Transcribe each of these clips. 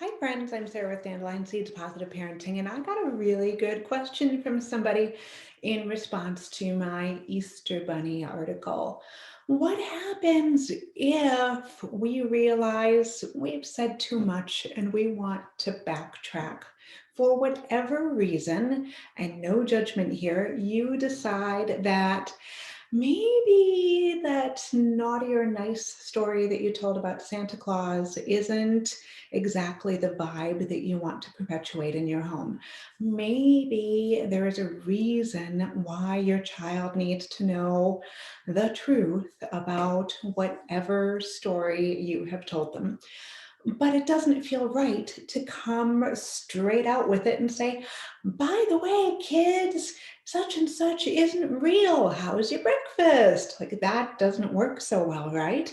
Hi, friends. I'm Sarah with Dandelion Seeds Positive Parenting, and I got a really good question from somebody in response to my Easter Bunny article. What happens if we realize we've said too much and we want to backtrack? For whatever reason, and no judgment here, you decide that maybe that naughty or nice story that you told about Santa Claus isn't exactly the vibe that you want to perpetuate in your home. Maybe there is a reason why your child needs to know the truth about whatever story you have told them. But it doesn't feel right to come straight out with it and say, by the way, kids, such and such isn't real. How was your breakfast? Like that doesn't work so well, right?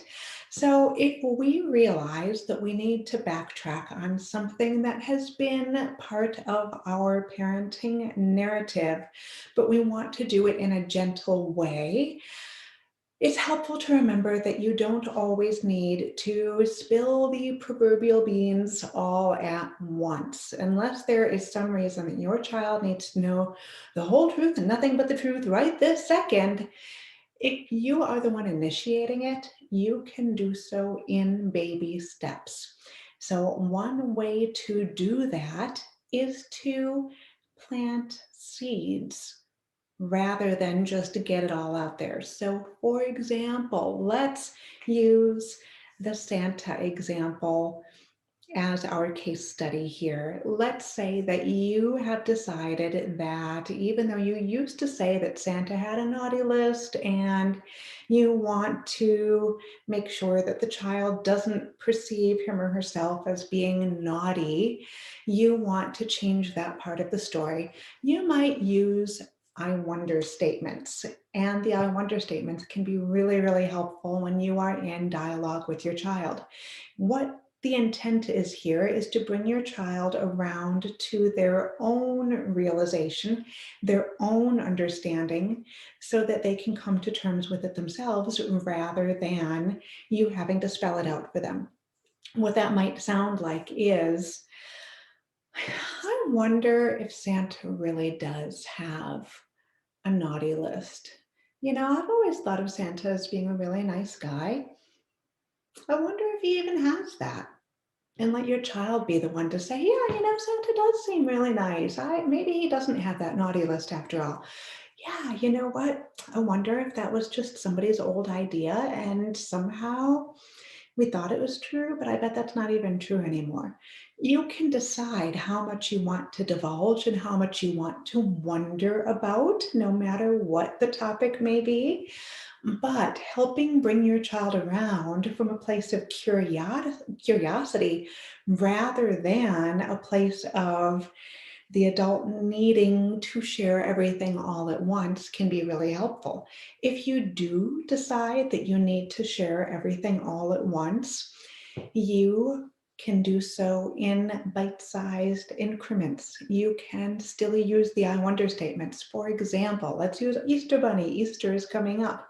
So if we realize that we need to backtrack on something that has been part of our parenting narrative, but we want to do it in a gentle way, it's helpful to remember that you don't always need to spill the proverbial beans all at once, unless there is some reason that your child needs to know the whole truth and nothing but the truth right this second. If you are the one initiating it, you can do so in baby steps. So, one way to do that is to plant seeds rather than just to get it all out there. So, for example, let's use the Santa example as our case study here. Let's say that you have decided that even though you used to say that Santa had a naughty list and you want to make sure that the child doesn't perceive him or herself as being naughty, you want to change that part of the story. You might use I wonder statements. And the I wonder statements can be really, really helpful when you are in dialogue with your child. What the intent is here is to bring your child around to their own realization, their own understanding, so that they can come to terms with it themselves rather than you having to spell it out for them. What that might sound like is, I wonder if Santa really does have a naughty list. I've always thought of Santa as being a really nice guy. I wonder if he even has that. And let your child be the one to say, yeah, Santa does seem really nice. Maybe he doesn't have that naughty list after all. Yeah, you know what? I wonder if that was just somebody's old idea and somehow we thought it was true, but I bet that's not even true anymore. You can decide how much you want to divulge and how much you want to wonder about, no matter what the topic may be. But helping bring your child around from a place of curiosity rather than a place of the adult needing to share everything all at once can be really helpful. If you do decide that you need to share everything all at once, you can do so in bite-sized increments. You can still use the I wonder statements. For example, let's use Easter Bunny. Easter is coming up.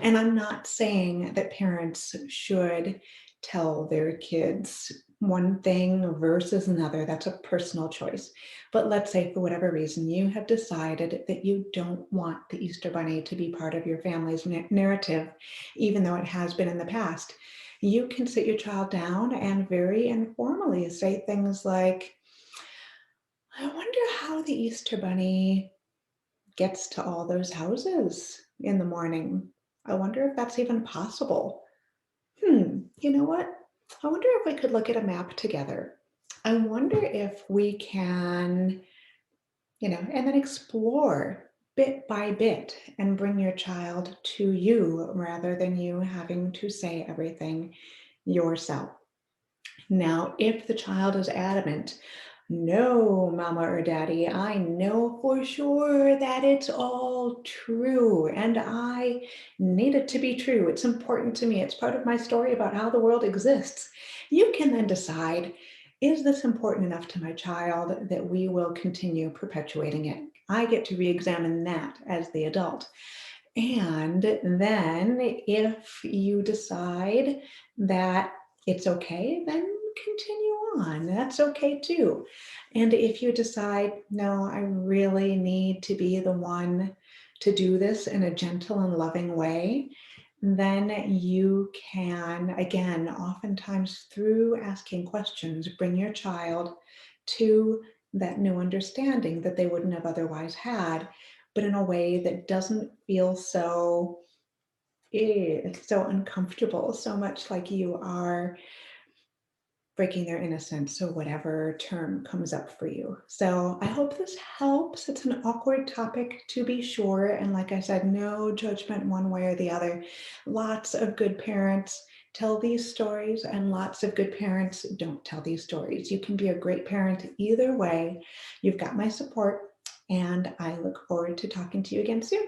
And I'm not saying that parents should tell their kids one thing versus another. That's a personal choice. But let's say for whatever reason you have decided that you don't want the Easter Bunny to be part of your family's narrative, even though it has been in the past. You can sit your child down and very informally say things like, I wonder how the Easter Bunny gets to all those houses in the morning. I wonder if that's even possible. You know what? I wonder if we could look at a map together. I wonder if we can, and then explore bit by bit and bring your child to you rather than you having to say everything yourself. Now, if the child is adamant, no, mama or daddy, I know for sure that it's all true and I need it to be true. It's important to me. It's part of my story about how the world exists. You can then decide, is this important enough to my child that we will continue perpetuating it? I get to re-examine that as the adult. And then if you decide that it's okay, then continue on. That's okay too. And if you decide, no, I really need to be the one to do this in a gentle and loving way, then you can, again, oftentimes through asking questions, bring your child to that new understanding that they wouldn't have otherwise had, but in a way that doesn't feel so, so uncomfortable, so much like you are breaking their innocence or whatever term comes up for you. So I hope this helps. It's an awkward topic to be sure. And like I said, no judgment one way or the other. Lots of good parents tell these stories and lots of good parents don't tell these stories. You can be a great parent either way. You've got my support and I look forward to talking to you again soon.